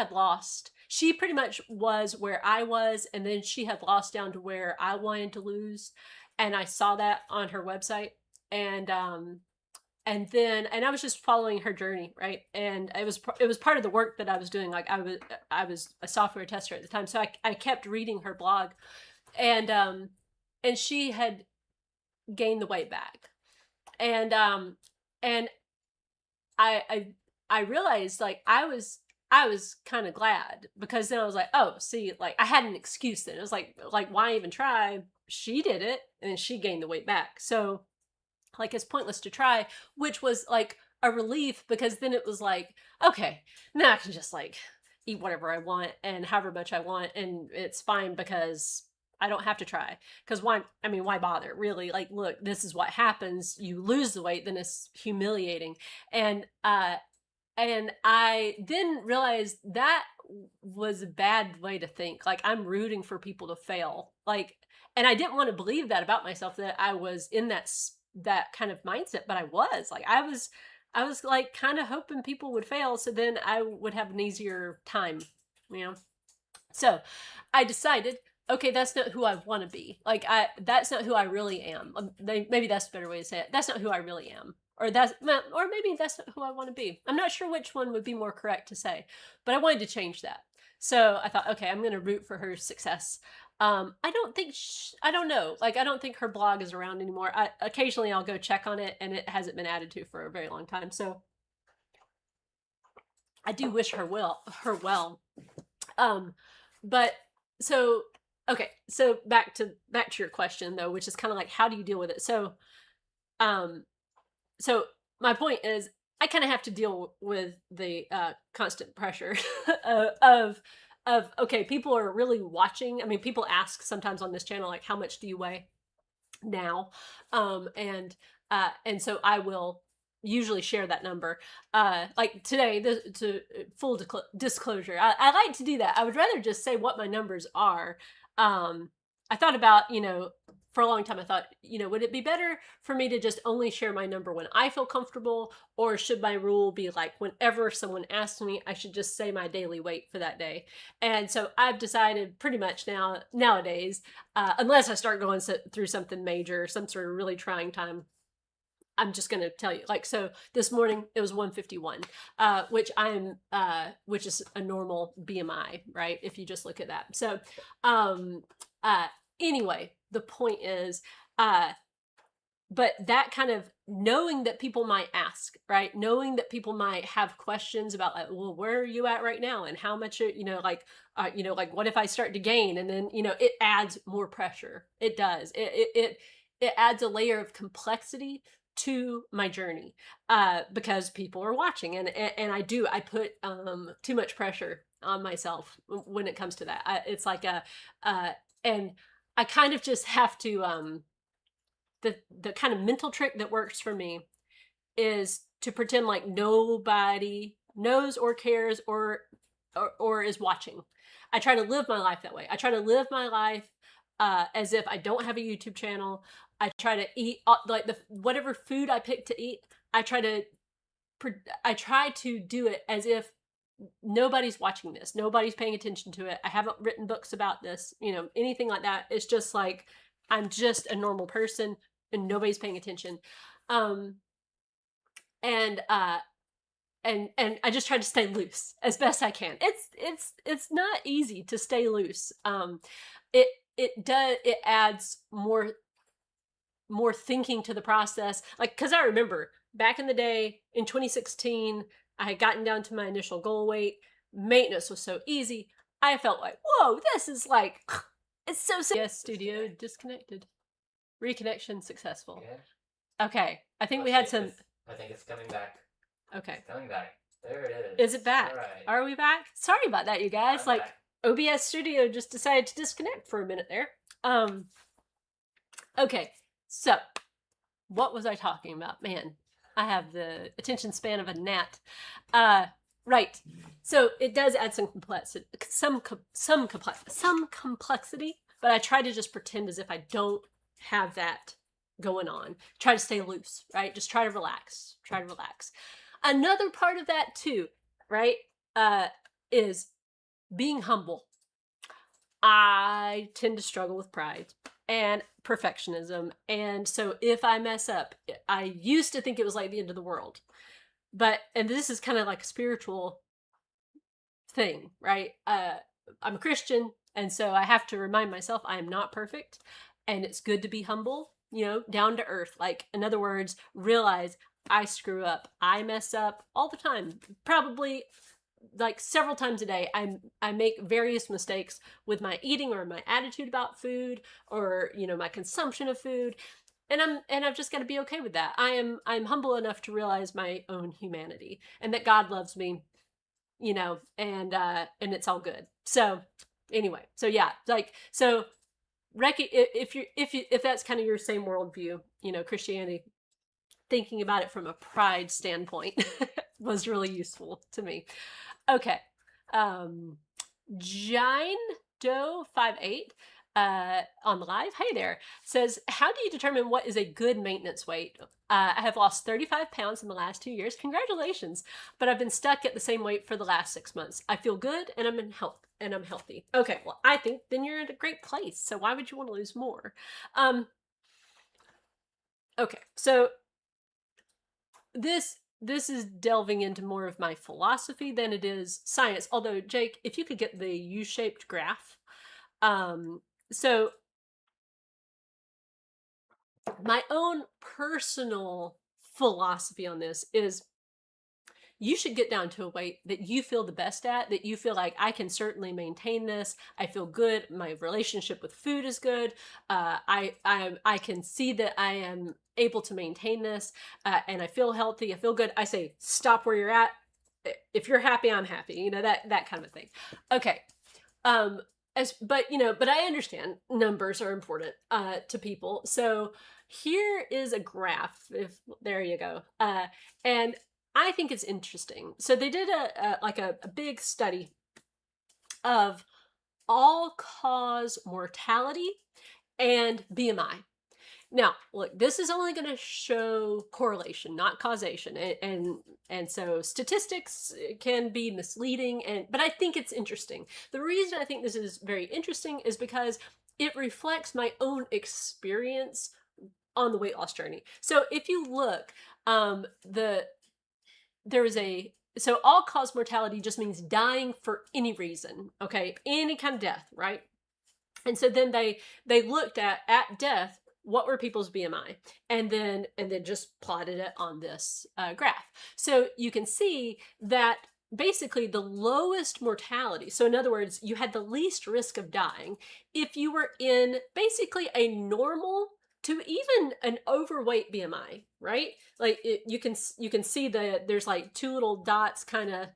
pretty much was where I was, and then she had lost down to where I wanted to lose. And I saw that on her website, and I was just following her journey, right? And it was part of the work that I was doing. Like, I was a software tester at the time, so I kept reading her blog, and she had gained the weight back, and I realized, like, I was kind of glad, because then I was like, oh, see, like, I had an excuse then. It was like, why even try? She did it, and she gained the weight back. So, like, it's pointless to try, which was like a relief, because then it was like, okay, now I can just, like, eat whatever I want and however much I want, and it's fine, because I don't have to try. Because why bother, really? Like, look, this is what happens. You lose the weight, then it's humiliating. And I then realized that was a bad way to think. Like, I'm rooting for people to fail. Like, and I didn't want to believe that about myself, that I was in that kind of mindset, but I was like kind of hoping people would fail, so then I would have an easier time, you know. So I decided, okay, that's not who I want to be. Like, that's not who I really am. Maybe that's a better way to say it. That's not who I really am. Or maybe that's not who I want to be. I'm not sure which one would be more correct to say, but I wanted to change that. So I thought, okay, I'm going to root for her success. I don't think, I don't know. Like, I don't think her blog is around anymore. Occasionally I'll go check on it, and it hasn't been added to for a very long time. So I do wish her well. Um, but so okay, so back to your question though, which is kind of like, how do you deal with it? Um, so my point is, I kind of have to deal with the constant pressure of okay, people are really watching. I mean, people ask sometimes on this channel, like, how much do you weigh now? And so I will usually share that number. Like today, to full disclosure, I like to do that. I would rather just say what my numbers are. I thought about, for a long time, I thought, would it be better for me to just only share my number when I feel comfortable? Or should my rule be like, whenever someone asks me, I should just say my daily weight for that day? And so I've decided pretty much nowadays, unless I start going through something major, some sort of really trying time, I'm just going to tell you. Like, so this morning it was 151, which is a normal BMI, right? If you just look at that. So, uh, anyway, the point is, but that kind of knowing that people might ask, right? Knowing that people might have questions about, like, well, where are you at right now? And how much, like, what if I start to gain? And then, it adds more pressure. It does. It adds a layer of complexity to my journey, because people are watching, and I put too much pressure on myself when it comes to that. It's like and I kind of just have to, the kind of mental trick that works for me is to pretend like nobody knows or cares or is watching. I try to live my life that way. I try to live my life as if I don't have a YouTube channel. I try to eat like whatever food I pick to eat. I try to do it as if nobody's watching this. Nobody's paying attention to it. I haven't written books about this, anything like that. It's just like, I'm just a normal person and nobody's paying attention. And I just try to stay loose as best I can. It's not easy to stay loose. It adds more thinking to the process. Like, cause I remember back in the day in 2016, I had gotten down to my initial goal weight. Maintenance was so easy. I felt like, whoa, this is like, it's so simple. Yes, studio disconnected. Reconnection successful. Yeah. Okay, I think we had some. I think it's coming back. Okay. It's coming back. There it is. Is it back? All right. Are we back? Sorry about that, you guys. I'm back. OBS Studio just decided to disconnect for a minute there. Okay, so what was I talking about? Man, I have the attention span of a gnat. Right. So it does add some complexity, some complexity, but I try to just pretend as if I don't have that going on. Try to stay loose, right? Just try to relax. Try to relax. Another part of that too, right, is being humble. I tend to struggle with pride and perfectionism. And so if I mess up, I used to think it was like the end of the world. And this is kind of like a spiritual thing, right? I'm a Christian, and so I have to remind myself I am not perfect, and it's good to be humble, down to earth. Like, in other words, realize I screw up. I mess up all the time. Probably like several times a day. I make various mistakes with my eating or my attitude about food, or my consumption of food. And I've just got to be okay with that. I'm humble enough to realize my own humanity, and that God loves me, and it's all good. So anyway, so yeah, like, so if that's kind of your same worldview, Christianity, thinking about it from a pride standpoint was really useful to me. Okay. Jine Doe 58 on the live. Hey there. Says, how do you determine what is a good maintenance weight? I have lost 35 pounds in the last 2 years. Congratulations. But I've been stuck at the same weight for the last 6 months. I feel good and I'm in health and I'm healthy. Okay, well, I think then you're in a great place. So why would you want to lose more? Okay, so this is delving into more of my philosophy than it is science. Although, Jake, if you could get the U-shaped graph. So my own personal philosophy on this is you should get down to a weight that you feel the best at, that you feel like I can certainly maintain this. I feel good. My relationship with food is good. I can see that I am able to maintain this, and I feel healthy. I feel good. I say stop where you're at. If you're happy, I'm happy. You know, that kind of thing. Okay. But I understand numbers are important to people. So here is a graph. If there you go. And I think it's interesting. So they did a big study of all-cause mortality and BMI. Now, look, this is only going to show correlation, not causation, and so statistics can be misleading. But I think it's interesting. The reason I think this is very interesting is because it reflects my own experience on the weight loss journey. So if you look, so all-cause mortality just means dying for any reason, okay, any kind of death, right? And so then they looked at death, what were people's BMI, and then just plotted it on this graph. So you can see that basically the lowest mortality, so in other words, you had the least risk of dying if you were in basically a normal to even an overweight BMI, right? Like you can see there's like two little dots kind of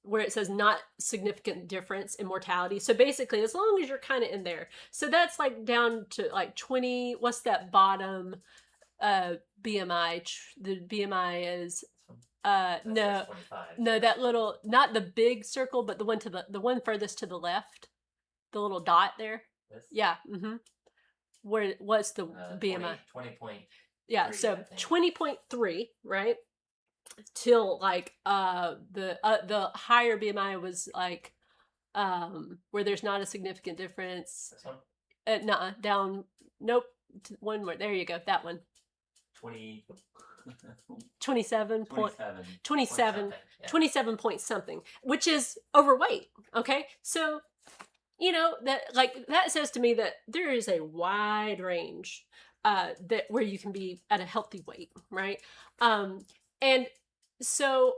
where it says not significant difference in mortality. So basically, as long as you're kind of in there. So that's like down to like 20, what's that bottom BMI? The BMI is no, that little, not the big circle, but the one furthest to the left, the little dot there. This? Yeah. What's the BMI? 20. Yeah, so 20.3, right? Till like the higher BMI was like where there's not a significant difference. This one? Nuh-uh, down. Nope. One more. There you go. That one. 20. 27 point 27 yeah. 27 point something, which is overweight. Okay, so you know that says to me that there is a wide range that where you can be at a healthy weight, right? And so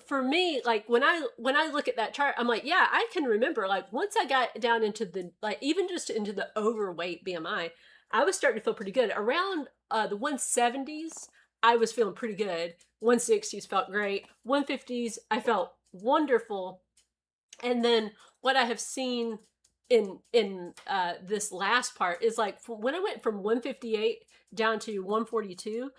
for me, like when I look at that chart, I'm like, yeah, I can remember like once I got down into the like even just into the overweight BMI, I was starting to feel pretty good. Around the 170s, I was feeling pretty good. 160s felt great. 150s, I felt wonderful. And then what I have seen in this last part is like when I went from 158 down to 142,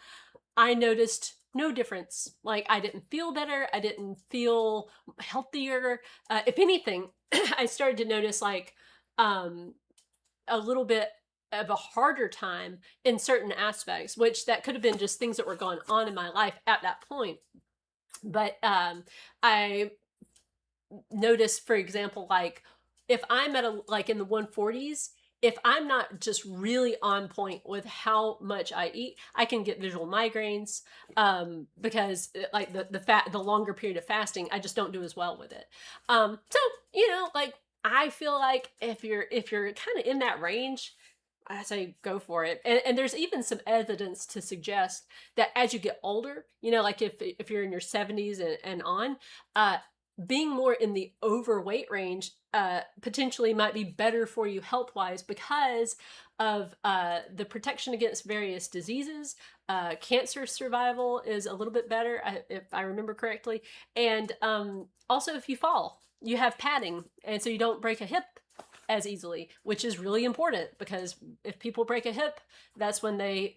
I noticed no difference. Like I didn't feel better. I didn't feel healthier. If anything, I started to notice like a little bit of a harder time in certain aspects, which that could have been just things that were going on in my life at that point. But I noticed, for example, like if I'm at like in the 140s, if I'm not just really on point with how much I eat, I can get visual migraines because like the longer period of fasting, I just don't do as well with it. So you know, like I feel like if you're kind of in that range, I say go for it. And there's even some evidence to suggest that as you get older, you know, like if you're in your 70s and on, being more in the overweight range potentially might be better for you health-wise because of the protection against various diseases. Cancer survival is a little bit better, if I remember correctly. And also if you fall, you have padding, and so you don't break a hip as easily, which is really important because if people break a hip, that's when they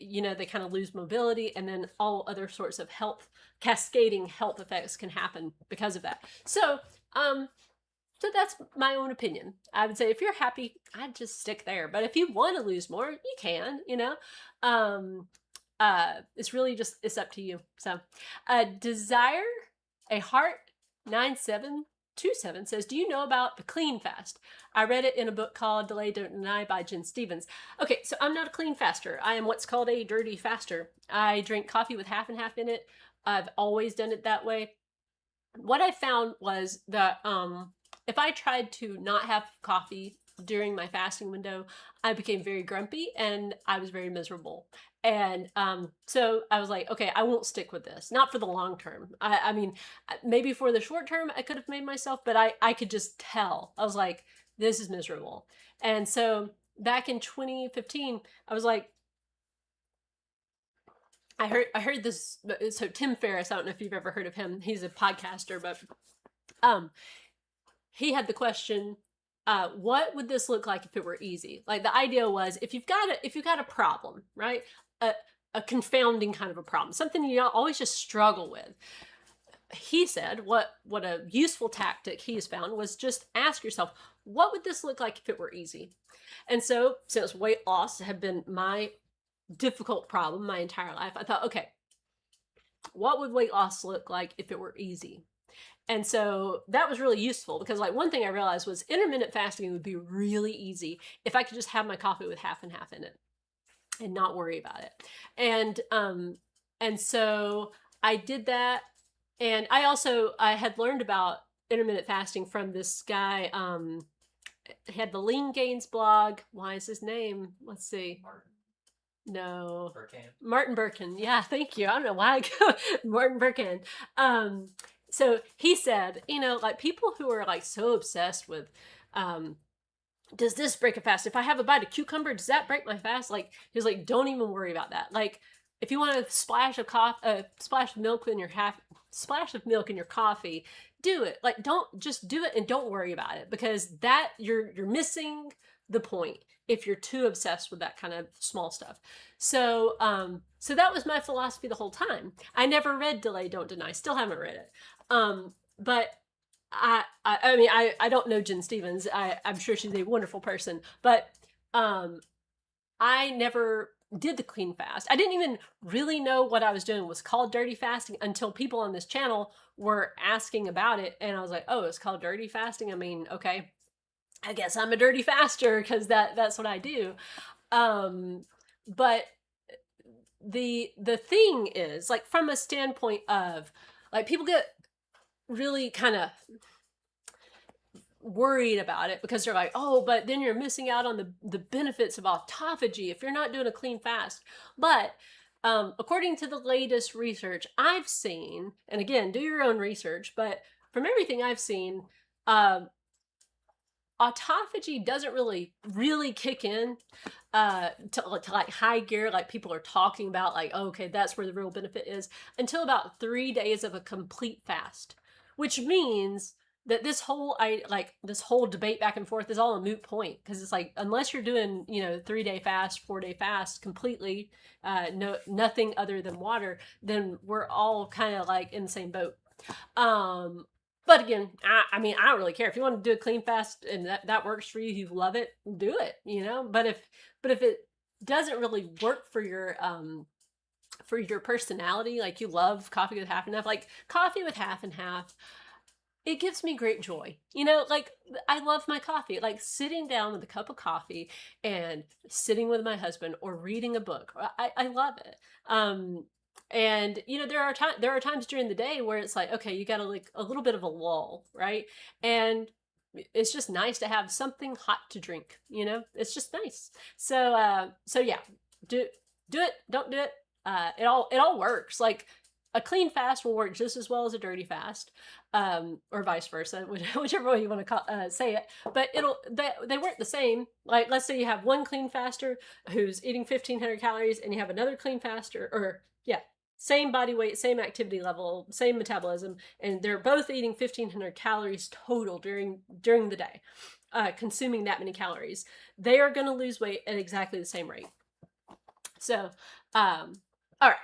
kind of lose mobility, and then all other sorts of cascading health effects can happen because of that. So So that's my own opinion. I would say if you're happy, I'd just stick there. But if you want to lose more, you can, you know. It's really just, it's up to you. So Desire a Heart 9727 says, do you know about the clean fast? I read it in a book called Delay Don't Deny by Jen Stevens. Okay, so I'm not a clean faster. I am what's called a dirty faster. I drink coffee with half and half in it. I've always done it that way. What I found was that if I tried to not have coffee during my fasting window, I became very grumpy and I was very miserable. And so I was like, okay, I won't stick with this. Not for the long term. I mean, maybe for the short term, I could have made myself, but I could just tell. I was like, this is miserable. And so back in 2015, I was like, I heard this. So Tim Ferriss, I don't know if you've ever heard of him. He's a podcaster, but he had the question, what would this look like if it were easy? Like the idea was, if you've got a problem, right? A confounding kind of a problem, something you always just struggle with. He said what a useful tactic he has found was just ask yourself, what would this look like if it were easy? And so since weight loss had been my difficult problem my entire life, I thought, okay, what would weight loss look like if it were easy? And so that was really useful because like one thing I realized was intermittent fasting would be really easy if I could just have my coffee with half and half in it and not worry about it. And so I did that. And I had learned about intermittent fasting from this guy, he had the Lean Gains blog. Why is his name? Let's see. No. Martin Berkhan. Yeah, thank you. I don't know why I go Martin Berkhan. So he said, you know, like people who are like so obsessed with, does this break a fast? If I have a bite of cucumber, does that break my fast? Like, he's like, don't even worry about that. Like, if you want a splash of milk in your splash of milk in your coffee, do it. Like, don't just do it and don't worry about it because that you're missing the point if you're too obsessed with that kind of small stuff. So so that was my philosophy the whole time. I never read Delay Don't Deny. Still haven't read it. But I mean, I don't know Jen Stevens. I'm sure she's a wonderful person, but I never did the clean fast. I didn't even really know what I was doing was called dirty fasting until people on this channel were asking about it. And I was like, oh, it's called dirty fasting. I mean, okay, I guess I'm a dirty faster because that's what I do. But the thing is, like, from a standpoint of, like, people get really kind of worried about it because they're like, oh, but then you're missing out on the benefits of autophagy if you're not doing a clean fast. But according to the latest research I've seen, and again, do your own research, but from everything I've seen, autophagy doesn't really kick in to like high gear, like people are talking about, like, oh, okay, that's where the real benefit is, until about 3 days of a complete fast, which means that this whole debate back and forth is all a moot point because it's like, unless you're doing, you know, 3-day fast, 4-day fast completely, nothing other than water, then we're all kind of like in the same boat. But again, I mean, I don't really care if you want to do a clean fast and that works for you. You love it, do it, you know. But if it doesn't really work for your personality, like you love coffee with half and half, like coffee with half and half, it gives me great joy, you know. Like, I love my coffee, like sitting down with a cup of coffee and sitting with my husband or reading a book. I love it. And you know, there are times during the day where it's like, okay, you got to like a little bit of a lull, right? And it's just nice to have something hot to drink, you know. It's just nice. So yeah, do it, don't do it. It all works. Like, a clean fast will work just as well as a dirty fast, or vice versa, whichever way you want to say it. But they work the same. Like, let's say you have one clean faster who's eating 1,500 calories, and you have another clean faster, or yeah, same body weight, same activity level, same metabolism, and they're both eating 1,500 calories total during the day, consuming that many calories. They are going to lose weight at exactly the same rate. So, all right.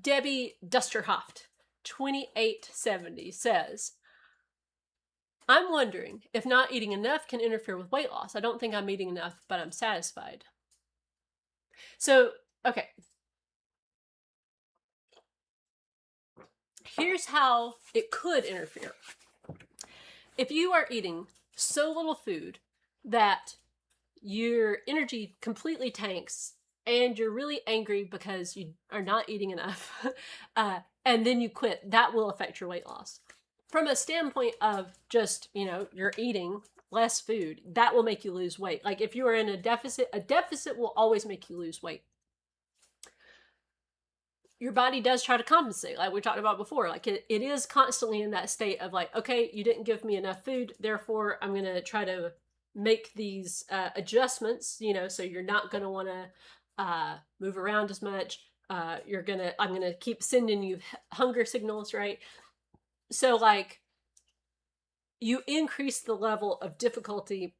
Debbie Dusterhoft, 2870, says, I'm wondering if not eating enough can interfere with weight loss. I don't think I'm eating enough, but I'm satisfied. So, okay. Here's how it could interfere. If you are eating so little food that your energy completely tanks and you're really angry because you are not eating enough, and then you quit, that will affect your weight loss. From a standpoint of just, you're eating less food, that will make you lose weight. Like if you are in a deficit will always make you lose weight. Your body does try to compensate, like we talked about before. Like it is constantly in that state of like, okay, you didn't give me enough food, therefore I'm going to try to make these adjustments, so you're not going to want to move around as much. I'm going to keep sending you hunger signals, right? So like you increase the level of difficulty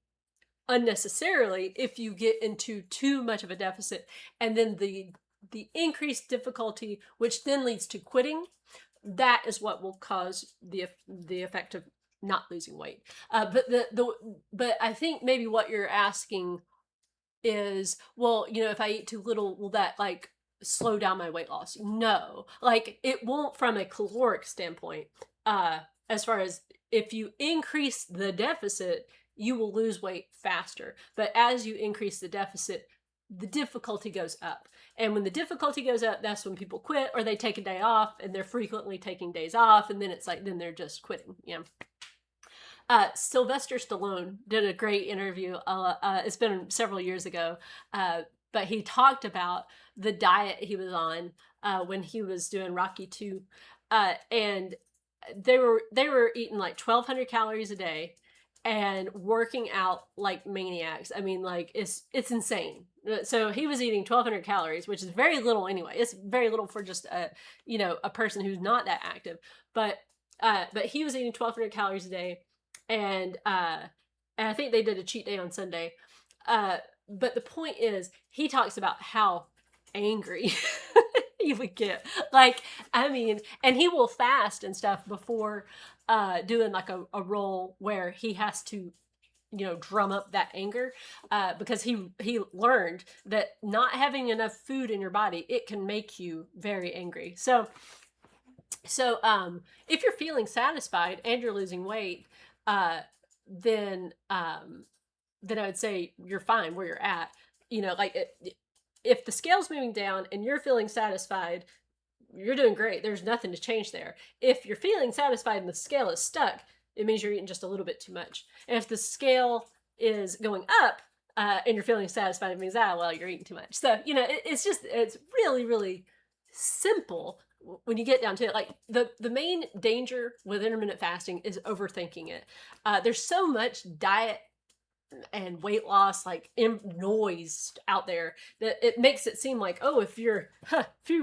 unnecessarily if you get into too much of a deficit, and then the increased difficulty, which then leads to quitting, that is what will cause the effect of not losing weight. But I think maybe what you're asking is, well, if I eat too little, will that like slow down my weight loss? No, like it won't from a caloric standpoint. As far as if you increase the deficit, you will lose weight faster. But as you increase the deficit, the difficulty goes up. And when the difficulty goes up, that's when people quit or they take a day off, and they're frequently taking days off. And then it's like, then they're just quitting. Sylvester Stallone did a great interview. It's been several years ago, but he talked about the diet he was on when he was doing Rocky 2. And they were eating like 1,200 calories a day and working out like maniacs. I mean, like it's insane. So he was eating 1,200 calories, which is very little anyway. It's very little for just a person who's not that active. But he was eating 1,200 calories a day, and I think they did a cheat day on Sunday. But the point is, he talks about how angry he would get. Like, I mean, and he will fast and stuff before doing like a role where he has to drum up that anger, because he learned that not having enough food in your body, it can make you very angry. So if you're feeling satisfied and you're losing weight, then I would say you're fine where you're at. If the scale's moving down and you're feeling satisfied, you're doing great. There's nothing to change there. If you're feeling satisfied and the scale is stuck, it means you're eating just a little bit too much. And if the scale is going up and you're feeling satisfied, it means, well, you're eating too much. So, it's really, really simple when you get down to it. Like the main danger with intermittent fasting is overthinking it. There's so much diet and weight loss like noise out there that it makes it seem like, oh, if you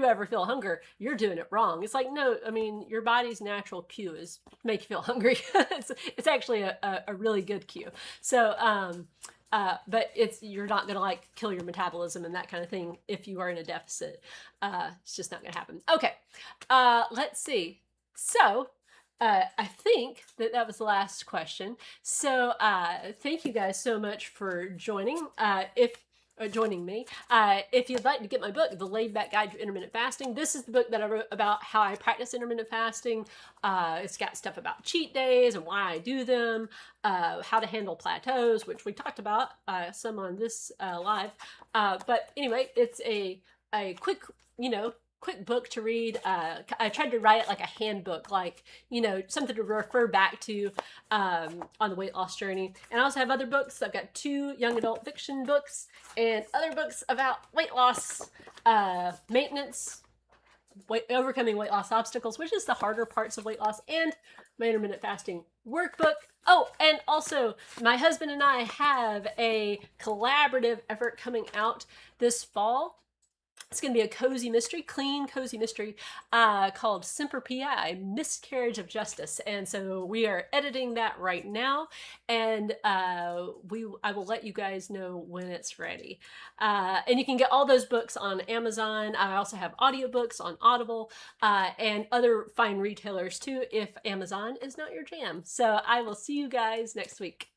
ever feel hunger, you're doing it wrong. It's like, no, I mean, your body's natural cue is make you feel hungry. It's actually a really good cue. So but you're not gonna like kill your metabolism and that kind of thing if you are in a deficit. It's just not gonna happen. Okay, let's see. So I think that was the last question. So thank you guys so much for joining. Joining me. If you'd like to get my book, The Laid Back Guide to Intermittent Fasting, this is the book that I wrote about how I practice intermittent fasting. It's got stuff about cheat days and why I do them, how to handle plateaus, which we talked about some on this live. But anyway, it's a quick, quick book to read. I tried to write it like a handbook, like, something to refer back to on the weight loss journey. And I also have other books. I've got 2 young adult fiction books and other books about weight loss, maintenance, overcoming weight loss obstacles, which is the harder parts of weight loss, and my intermittent fasting workbook. Oh, and also my husband and I have a collaborative effort coming out this fall. It's going to be a cozy mystery, clean, cozy mystery called Semper Pi, Miscarriage of Justice. And so we are editing that right now, and I will let you guys know when it's ready. And you can get all those books on Amazon. I also have audiobooks on Audible and other fine retailers too if Amazon is not your jam. So I will see you guys next week.